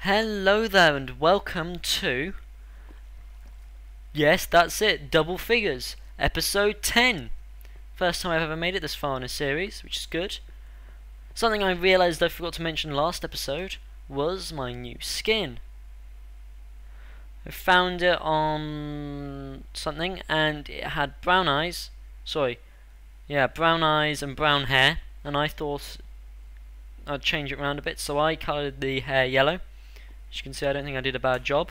Hello there and welcome to, yes, that's it, Double Figures, episode 10. First time I've ever made it this far in a series, which is good. Something I realised I forgot to mention last episode was my new skin. I found it on something and it had brown eyes, brown eyes and brown hair, and I thought I'd change it around a bit, so I coloured the hair yellow. As you can see, I don't think I did a bad job.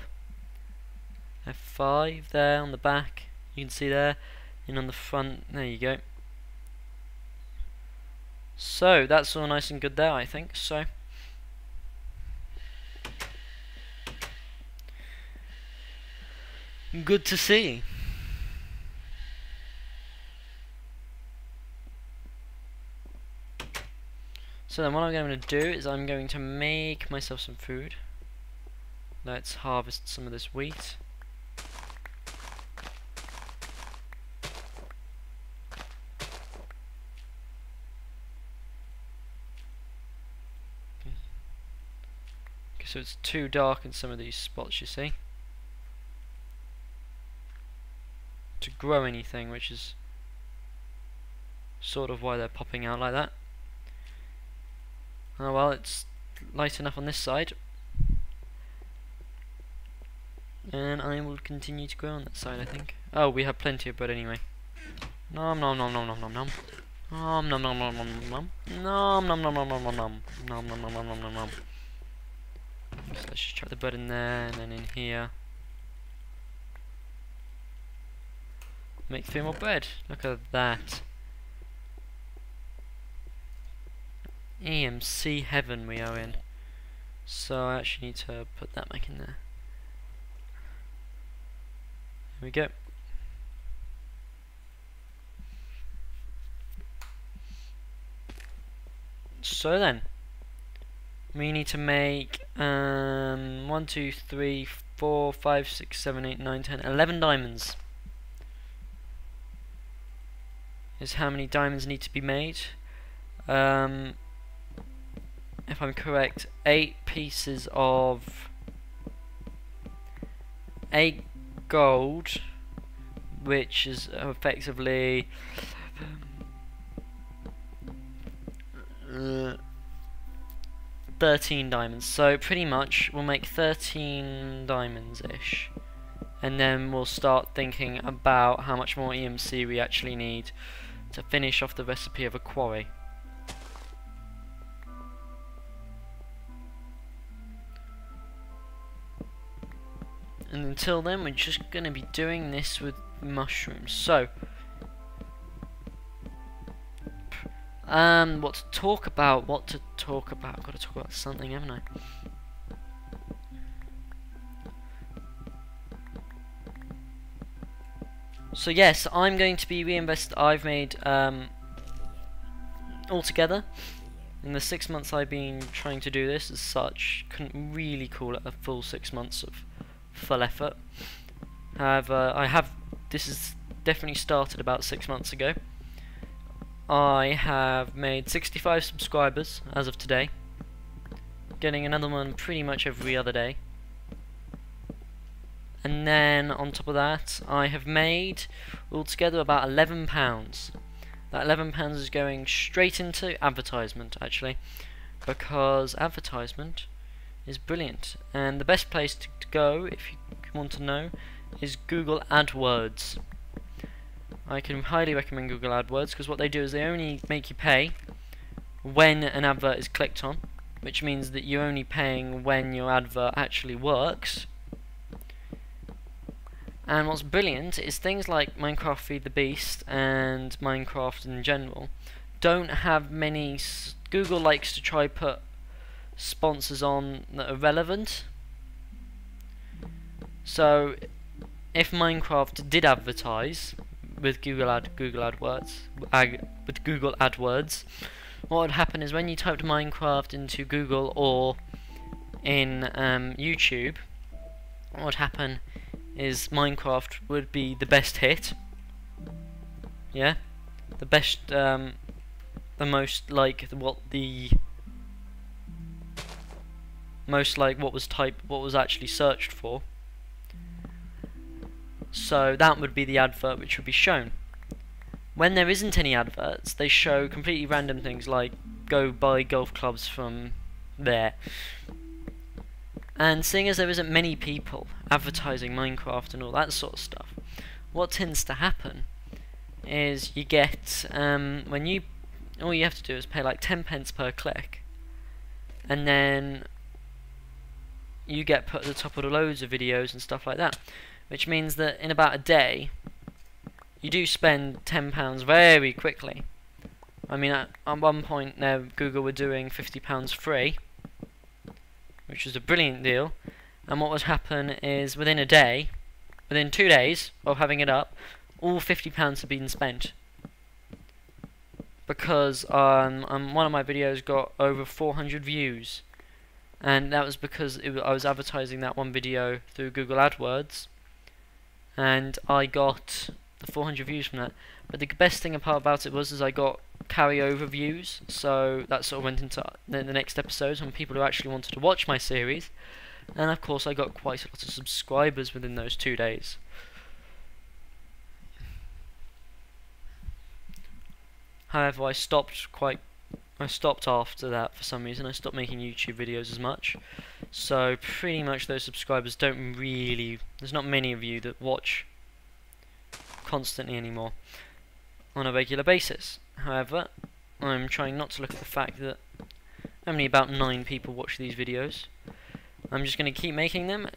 F5 there on the back, you can see there, and on the front, there you go. So, that's all nice and good there, I think, so. Good to see. So then what I'm going to do is I'm going to make myself some food. Let's harvest some of this wheat. Okay, so it's too dark in some of these spots, you see, to grow anything, which is sort of why they're popping out like that. Oh well, it's light enough on this side, and I will continue to grow on that side, I think. Oh, we have plenty of bread anyway. Nom nom nom nom nom nom nom. Nom nom nom nom nom nom. Nom nom nom nom nom nom nom. Nom nom nom nom nom nom nom. So let's just chuck the bread in there and then in here. Make 3 more bread. Look at that. EMC heaven we are in. So I actually need to put that back in there. Here we go. So then, we need to make 1, 2, 3, 4, 5, 6, 7, 8, 9, 10, 11 diamonds. Is how many diamonds need to be made. If I'm correct, 8 pieces of 8 gold, which is effectively 13 diamonds. So pretty much we'll make 13 diamonds-ish, and then we'll start thinking about how much more EMC we actually need to finish off the recipe of a quarry. And until then, we're just going to be doing this with mushrooms. So, what to talk about? I've got to talk about something, haven't I? So yes, I'm going to be I've made, altogether, in the 6 months I've been trying to do this as such, couldn't really call it a full 6 months of full effort. However, this has definitely started about 6 months ago. I have made 65 subscribers as of today, getting another one pretty much every other day. And then on top of that, I have made altogether about £11. That £11 is going straight into advertisement, actually, because advertisement is brilliant, and the best place to go if you want to know is Google AdWords. I can highly recommend Google AdWords because what they do is they only make you pay when an advert is clicked on, which means that you're only paying when your advert actually works. And what's brilliant is things like Minecraft Feed the Beast and Minecraft in general don't have many. Google likes to try put sponsors on that are relevant. So if Minecraft did advertise with Google AdWords, what would happen is when you typed Minecraft into Google or in YouTube, what would happen is Minecraft would be the best hit. Yeah, the best, the most like what the most like what was actually searched for. So that would be the advert which would be shown. When there isn't any adverts, they show completely random things like go buy golf clubs from there. And seeing as there isn't many people advertising Minecraft and all that sort of stuff, what tends to happen is you get when you all you have to do is pay like 10 pence per click, and then you get put at the top of loads of videos and stuff like that, which means that in about a day you do spend £10 very quickly. I mean, at one point now Google were doing £50 free, which was a brilliant deal, and what would happen is within 2 days of having it up, all £50 had been spent, because one of my videos got over 400 views, and that was because I was advertising that one video through Google AdWords, and I got the 400 views from that. But the best thing about it was I got carryover views, so that sort of went into the next episodes when people who actually wanted to watch my series, and of course I got quite a lot of subscribers within those 2 days. However, I stopped after that for some reason. I stopped making YouTube videos as much, so pretty much those subscribers there's not many of you that watch constantly anymore on a regular basis. However, I'm trying not to look at the fact that only about 9 people watch these videos. I'm just going to keep making them,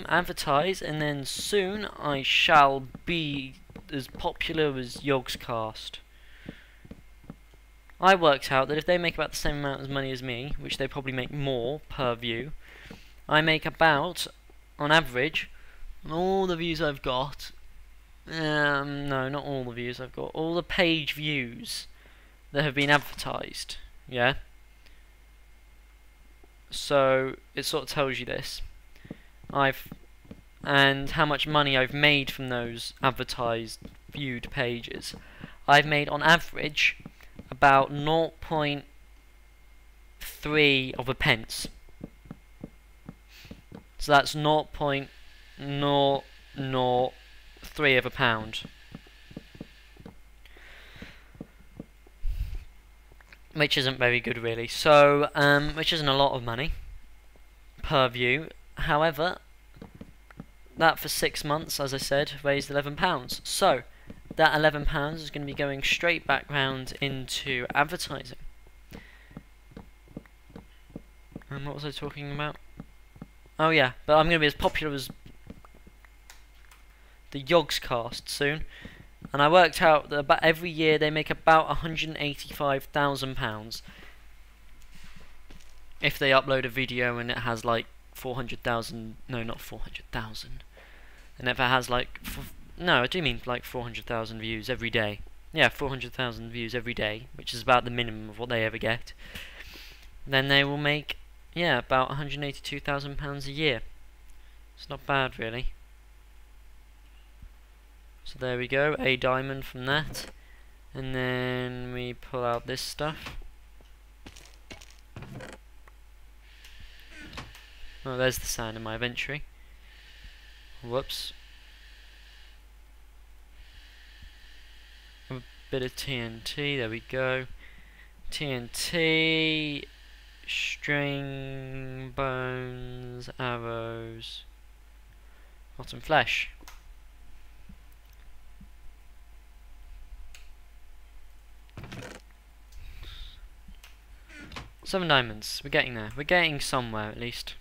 advertise, and then soon I shall be as popular as Yogscast. I worked out that if they make about the same amount of money as me, which they probably make more per view, I make about, on average, on all the views I've got, no, not all the views I've got, all the page views that have been advertised, yeah? So, it sort of tells you this. And how much money I've made from those advertised, viewed pages. I've made, on average, about 0.3 of a pence. So that's 0.003 of a pound. Which isn't very good really. So, which isn't a lot of money per view. However, that for 6 months, as I said, raised £11. So, that £11 is going to be going straight back round into advertising. And what was I talking about? Oh yeah, but I'm going to be as popular as the Yogscast soon. And I worked out that about every year they make about £185,000 if they upload a video and it has like 400,000. No, not 400,000. And if it has like no, I do mean like 400,000 views every day. Yeah, 400,000 views every day, which is about the minimum of what they ever get. Then they will make, yeah, about £182,000 a year. It's not bad, really. So there we go, a diamond from that. And then we pull out this stuff. Oh, there's the sound in my inventory. Whoops. A bit of TNT, there we go. TNT, string, bones, arrows, rotten flesh. Seven diamonds. We're getting there. We're getting somewhere at least.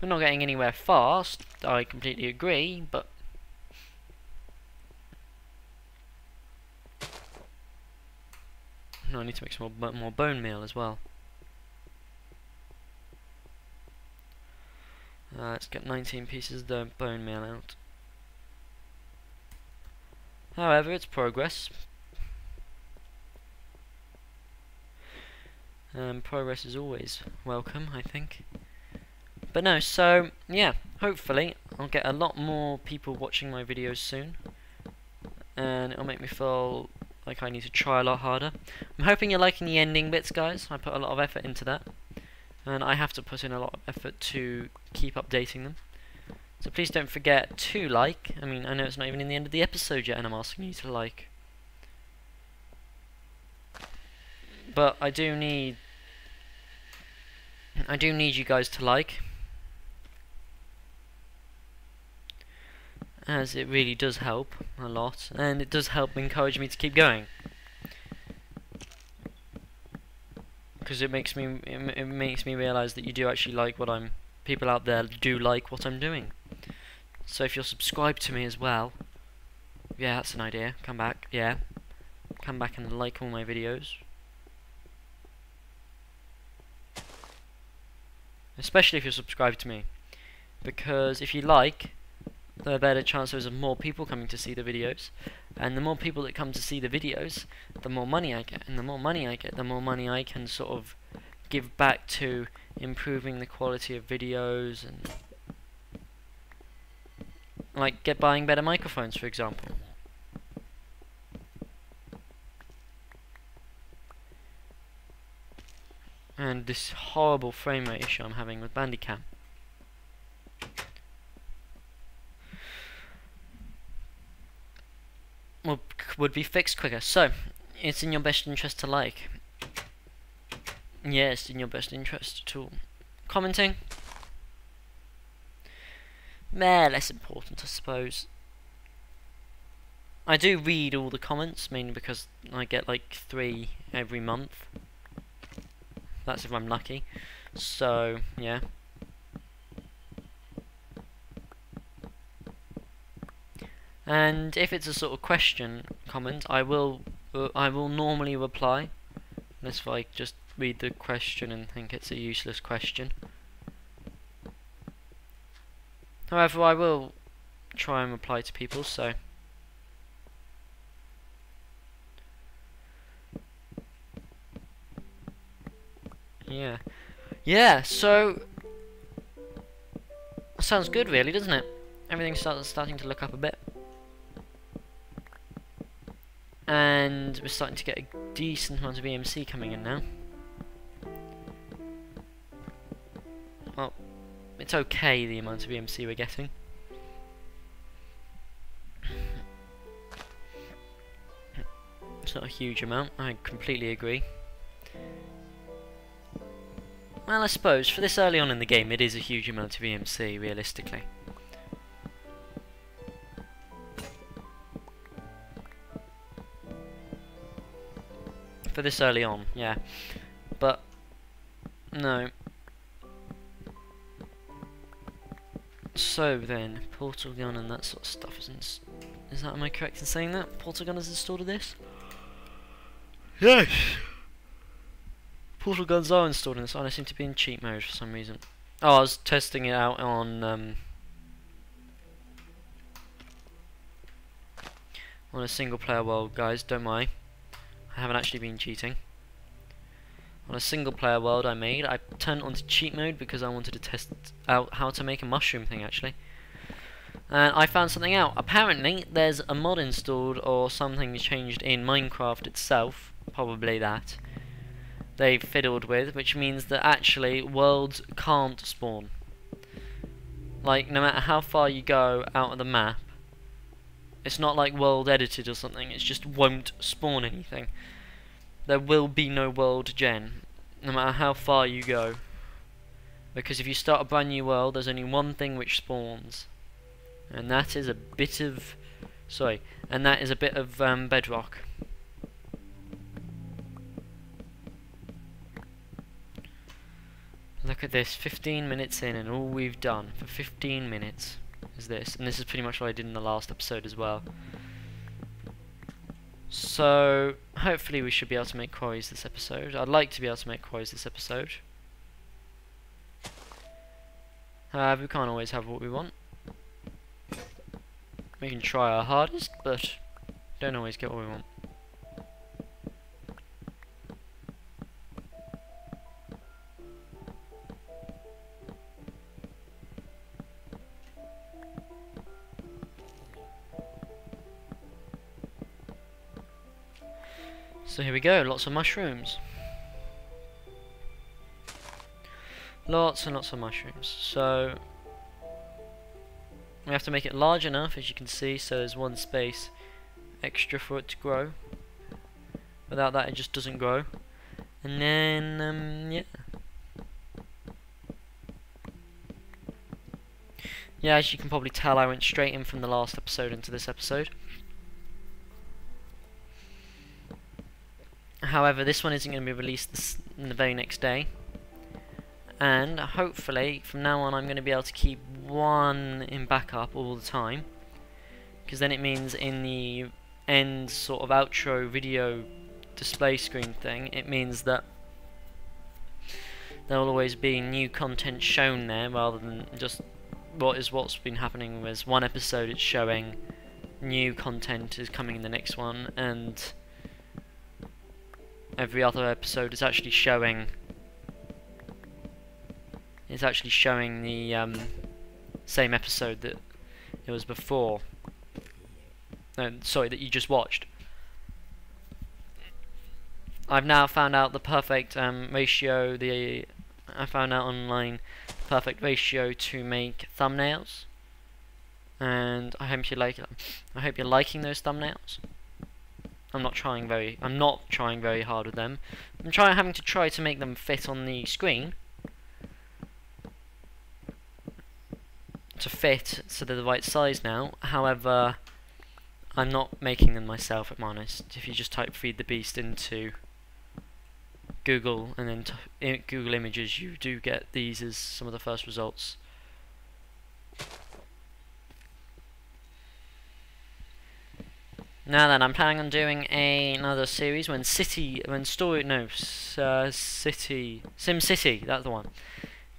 We're not getting anywhere fast, I completely agree, but no, I need to make some more bone meal as well. Let's get 19 pieces of the bone meal out. However, it's progress. Progress is always welcome, I think. But no, so yeah, hopefully I'll get a lot more people watching my videos soon, and it'll make me feel like I need to try a lot harder. I'm hoping you're liking the ending bits, guys. I put a lot of effort into that, and I have to put in a lot of effort to keep updating them. So please don't forget to like. I mean, I know it's not even in the end of the episode yet, and I'm asking you to like. But I do need you guys to like, as it really does help a lot, and it does help encourage me to keep going. Because it makes me realise that you do actually like what I'm. People out there do like what I'm doing. So if you're subscribed to me as well, yeah, that's an idea. Come back, yeah, come back and like all my videos. Especially if you're subscribed to me, because if you like, the better chance there's of more people coming to see the videos, and the more people that come to see the videos, the more money I get, and the more money I get, the more money I can sort of give back to improving the quality of videos, and like buying better microphones, for example. And this horrible frame rate issue I'm having with Bandicam. Would be fixed quicker. So, it's in your best interest to like. Yes, in your best interest to commenting. Less important, I suppose. I do read all the comments, mainly because I get like 3 every month. That's if I'm lucky. So, yeah. And if it's a sort of question comment, I will normally reply, unless if I just read the question and think it's a useless question. However, I will try and reply to people, so yeah, so sounds good, really, doesn't it? Everything's starting to look up a bit, and we're starting to get a decent amount of EMC coming in now. Well, it's okay, the amount of EMC we're getting. It's not a huge amount, I completely agree. Well, I suppose, for this early on in the game, it is a huge amount of EMC, realistically. For this early on, yeah. But, no. So then, Portal Gun and that sort of stuff is that, am I correct in saying that? Portal Gun is installed in this? Yes! Portal Guns are installed in this, and I seem to be in cheat mode for some reason. Oh, I was testing it out on a single player world, guys, don't worry. I haven't actually been cheating. On a single player world I made, I turned it onto cheat mode because I wanted to test out how to make a mushroom thing, actually. And I found something out. Apparently, there's a mod installed or something changed in Minecraft itself, probably that, they've fiddled with, which means that actually worlds can't spawn. Like, no matter how far you go out of the map, it's not like world edited or something, it just won't spawn anything. There will be no world gen, no matter how far you go. Because if you start a brand new world, there's only one thing which spawns. And that is a bit of... bedrock. Look at this, 15 minutes in, and all we've done for 15 minutes is this. And this is pretty much what I did in the last episode as well. So, hopefully we should be able to make quarries this episode. I'd like to be able to make quarries this episode. We can't always have what we want. We can try our hardest, but don't always get what we want. So here we go, lots of mushrooms. Lots and lots of mushrooms. So we have to make it large enough, as you can see, so there's one space extra for it to grow. Without that it just doesn't grow. And then yeah. Yeah, as you can probably tell, I went straight in from the last episode into this episode. However, this one isn't going to be released the very next day. And hopefully, from now on, I'm going to be able to keep one in backup all the time. Because then it means in the end sort of outro video display screen thing, it means that there will always be new content shown there rather than just what's been happening. With one episode it's showing new content is coming in the next one, and every other episode is actually showing the same episode that it was before. No, sorry, that you just watched. I've now found out the perfect ratio. I found out online the perfect ratio to make thumbnails, and I hope you like them. I hope you're liking those thumbnails. I'm not trying very hard with them. I'm having to try to make them fit on the screen, to fit so they're the right size now. However, I'm not making them myself, if I'm honest. If you just type Feed the Beast into Google and then Google Images, you do get these as some of the first results. Now then, I'm planning on doing another series when SimCity, that's the one,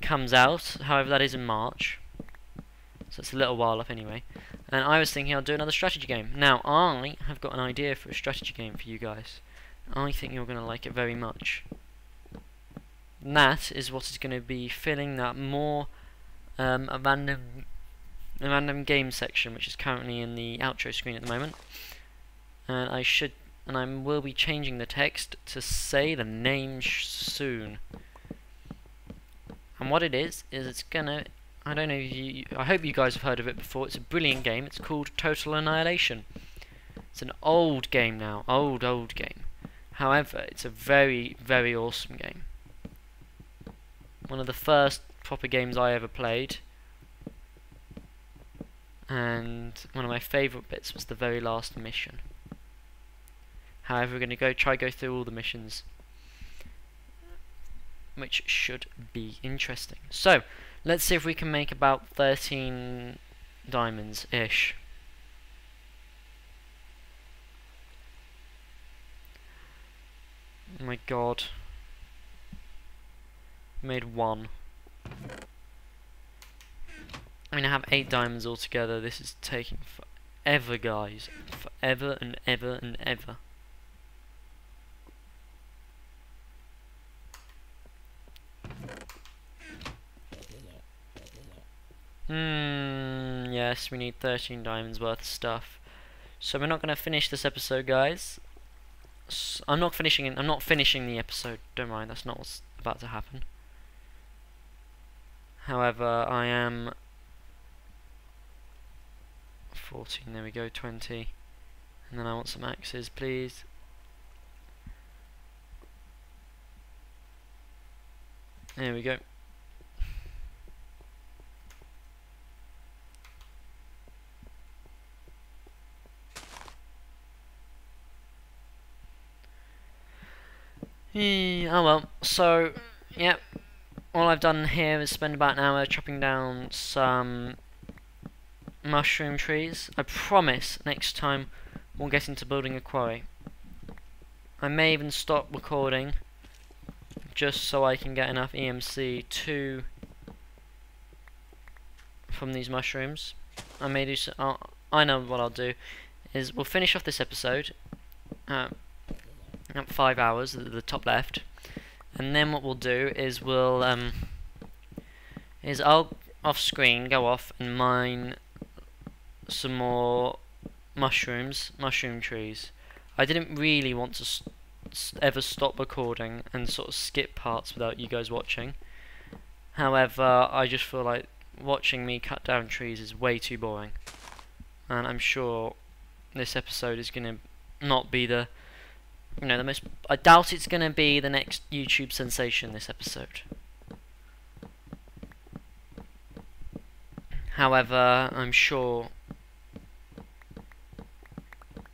comes out. However, that is in March, so it's a little while off anyway. And I was thinking I'll do another strategy game. Now, I have got an idea for a strategy game for you guys. I think you're going to like it very much. And that is what is going to be filling that more a random game section, which is currently in the outro screen at the moment. And I will be changing the text to say the name soon. And what it is it's gonna, I don't know, I hope you guys have heard of it before. It's a brilliant game. It's called Total Annihilation. It's an old game now, old game. However, it's a very, very awesome game. One of the first proper games I ever played. And one of my favourite bits was the very last mission. However, we're going to go through all the missions, which should be interesting. So, let's see if we can make about 13 diamonds-ish. Oh my god. Made one. I mean, I have 8 diamonds altogether. This is taking forever, guys. Forever and ever and ever. Yes, we need 13 diamonds worth of stuff. So we're not going to finish this episode, guys. I'm not finishing the episode. Don't worry, that's not what's about to happen. However, I am 14. There we go, 20. And then I want some axes, please. There we go. Oh well, so, yeah, all I've done here is spend about an hour chopping down some mushroom trees. I promise next time we'll get into building a quarry. I may even stop recording just so I can get enough EMC from these mushrooms. I may do so. I know what I'll do is we'll finish off this episode at 5 hours at the top left, and then what we'll do is I'll off screen go off and mine some more mushroom trees. I didn't really want to ever stop recording and sort of skip parts without you guys watching. However, I just feel like watching me cut down trees is way too boring, and I'm sure this episode is gonna not be the the most. I doubt it's gonna be the next YouTube sensation. This episode. However, I am sure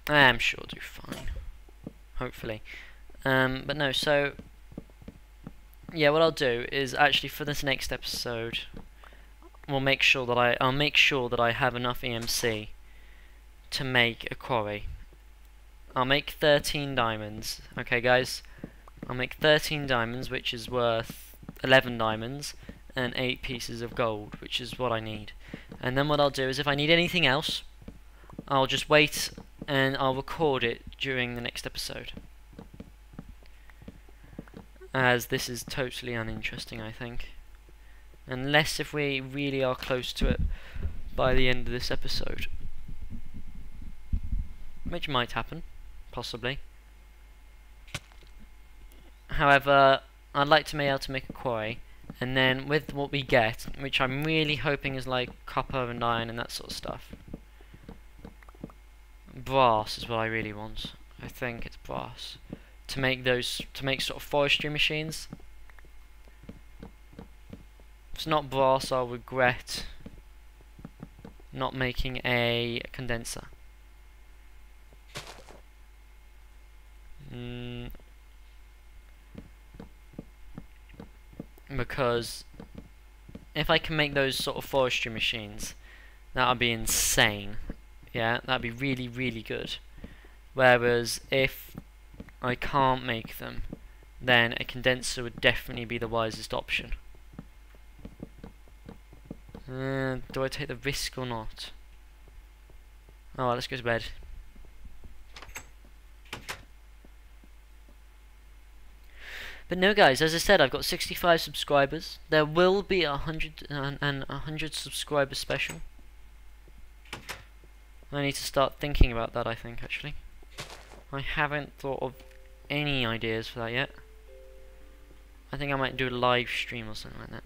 it'll do fine. Hopefully. But no, so yeah, what I'll do is actually for this next episode I'll make sure that I have enough EMC to make a quarry. I'll make 13 diamonds. Okay guys? I'll make 13 diamonds, which is worth 11 diamonds and 8 pieces of gold, which is what I need. And then what I'll do is if I need anything else, I'll just wait and I'll record it during the next episode. As this is totally uninteresting, I think. Unless if we really are close to it by the end of this episode. Which might happen, possibly. However, I'd like to be able to make a quarry, and then with what we get, which I'm really hoping is like copper and iron and that sort of stuff. Brass is what I really want. I think it's brass. To make sort of forestry machines. If it's not brass, I'll regret not making a condenser. Because if I can make those sort of forestry machines, that would be insane. Yeah, that'd be really, really good. Whereas if I can't make them, then a condenser would definitely be the wisest option. Do I take the risk or not? Oh, well, let's go to bed. But no guys, as I said, I've got 65 subscribers. There will be a 100 subscriber special. I need to start thinking about that, I think, actually. I haven't thought of any ideas for that yet. I think I might do a live stream or something like that.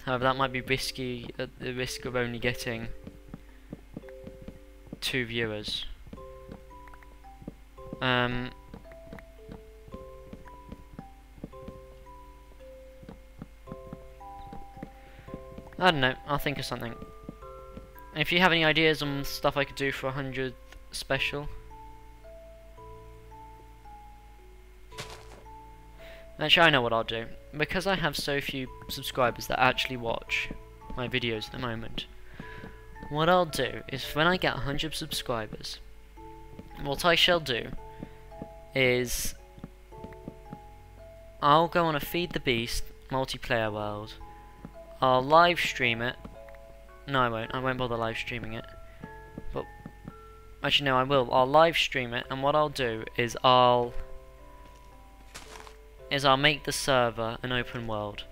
However, that might be risky at the risk of only getting 2 viewers. I don't know, I'll think of something. If you have any ideas on stuff I could do for 100th special. Actually, I know what I'll do. Because I have so few subscribers that actually watch my videos at the moment, what I'll do is when I get 100 subscribers, what I shall do is I'll go on a Feed the Beast multiplayer world. I'll live stream it. No, I won't. I won't bother live streaming it. But actually, no, I will. I'll live stream it, and what I'll do is I'll make the server an open world,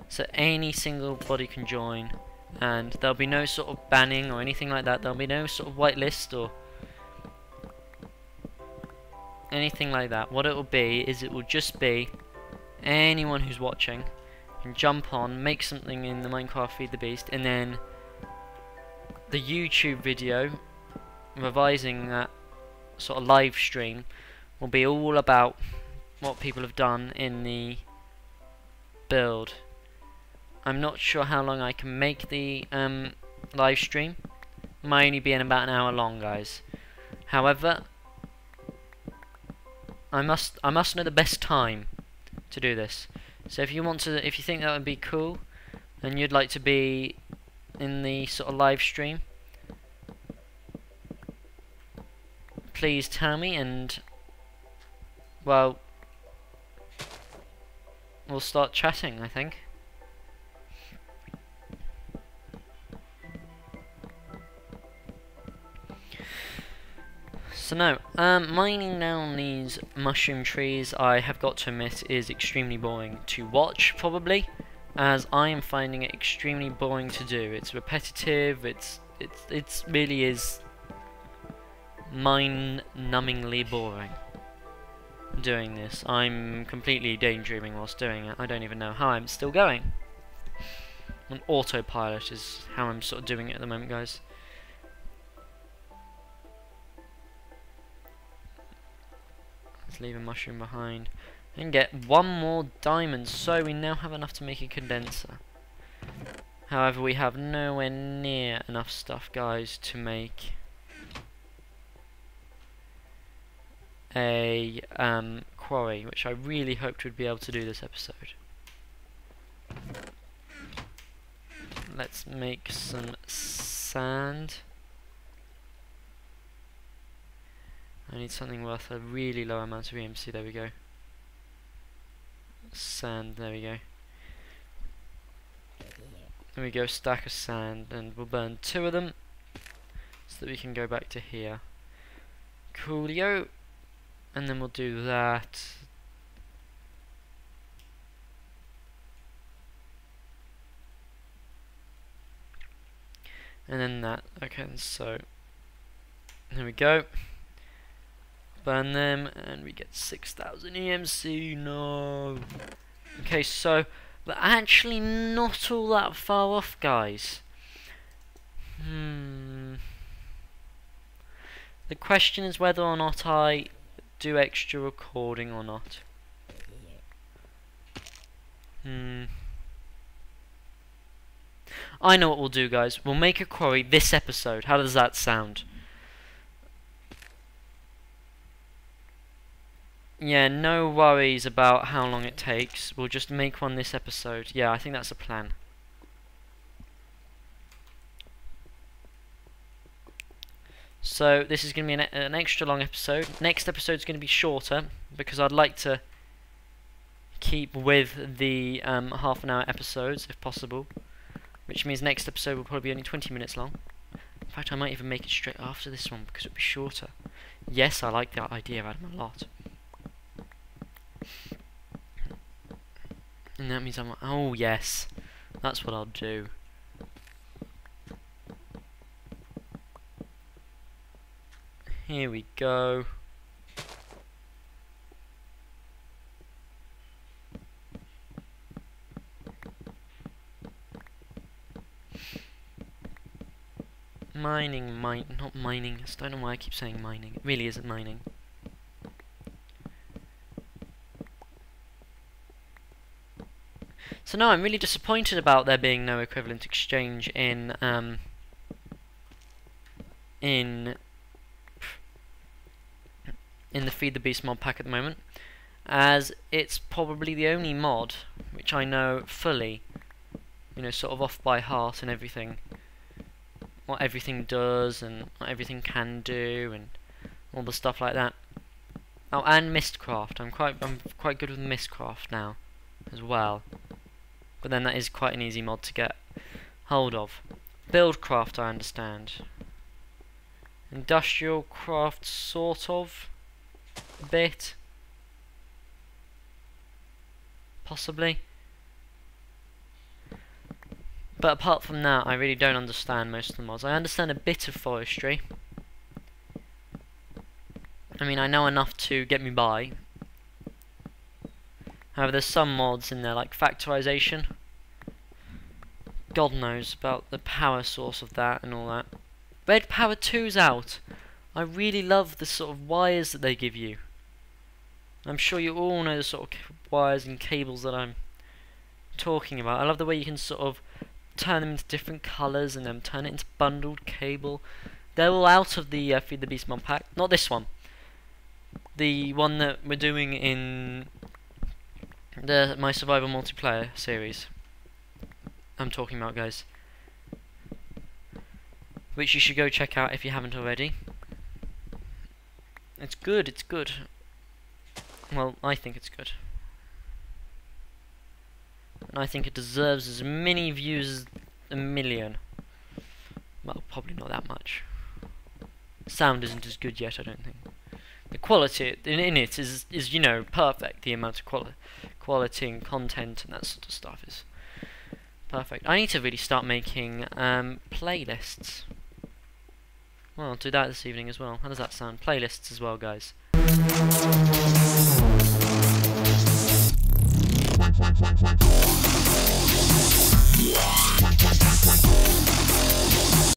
so any single body can join, and there'll be no sort of banning or anything like that. There'll be no sort of whitelist or anything like that. What it will be is it will just be anyone who's watching can jump on, make something in the Minecraft Feed the Beast, and then the YouTube video revising that sort of live stream will be all about what people have done in the build. I'm not sure how long I can make the live stream. It might only be in about an hour long, guys. However, I must know the best time to do this. So if you think that would be cool, and you'd like to be in the sort of live stream, please tell me, and well, we'll start chatting, I think. So no, mining down these mushroom trees, I have got to admit, is extremely boring to watch, probably, as I am finding it extremely boring to do. It's repetitive. It really is mind-numbingly boring. doing this. I'm completely daydreaming whilst doing it. I don't even know how I'm still going. On autopilot is how I'm sort of doing it at the moment, guys. Let's leave a mushroom behind. And get one more diamond, so we now have enough to make a condenser. However, we have nowhere near enough stuff, guys, to make a quarry, which I really hoped we'd be able to do this episode. Let's make some sand. I need something worth a really low amount of EMC. There we go. Sand, there we go. There we go, stack of sand, and we'll burn 2 of them so that we can go back to here. Coolio. And then we'll do that. And then that. Okay, so there we go. Burn them, and we get 6,000 EMC. No. Okay, so we're actually not all that far off, guys. The question is whether or not I do extra recording or not. I know what we'll do, guys. We'll make a quarry this episode. How does that sound? Yeah, no worries about how long it takes. We'll just make one this episode. Yeah, I think that's a plan. So this is going to be an extra long episode. Next episode is going to be shorter because I'd like to keep with the half-an-hour episodes if possible, which means next episode will probably be only 20 minutes long. In fact, I might even make it straight after this one because it'll be shorter. Yes, I like that idea, Adam, a lot. And that means I'm... Oh, yes. That's what I'll do. Here we go. Not mining. I don't know why I keep saying mining. It really isn't mining. So no, I'm really disappointed about there being no equivalent exchange in the Feed the Beast mod pack at the moment, as it's probably the only mod which I know fully, you know, sort of off by heart and everything. What everything does and what everything can do and all the stuff like that. Oh, and Mistcraft. I'm quite good with Mistcraft now as well. But then that is quite an easy mod to get hold of. Buildcraft, I understand. Industrial craft, sort of. A bit. Possibly. But apart from that, I really don't understand most of the mods. I understand a bit of forestry. I mean, I know enough to get me by. However, there's some mods in there, like factorization. God knows about the power source of that and all that. Red Power 2's out. I really love the sort of wires that they give you. I'm sure you all know the sort of wires and cables that I'm talking about. I love the way you can sort of turn them into different colours and then turn it into bundled cable. They're all out of the Feed the Beast mod pack. Not this one. The one that we're doing in my survival multiplayer series. I'm talking about, guys. Which you should go check out if you haven't already. It's good, it's good. Well, I think it's good. And I think it deserves as many views as a million. Well, probably not that much. Sound isn't as good yet, I don't think. The quality in it is you know, perfect. The amount of quality and content and that sort of stuff is perfect. I need to really start making playlists. Well, I'll do that this evening as well. How does that sound? Playlists as well, guys.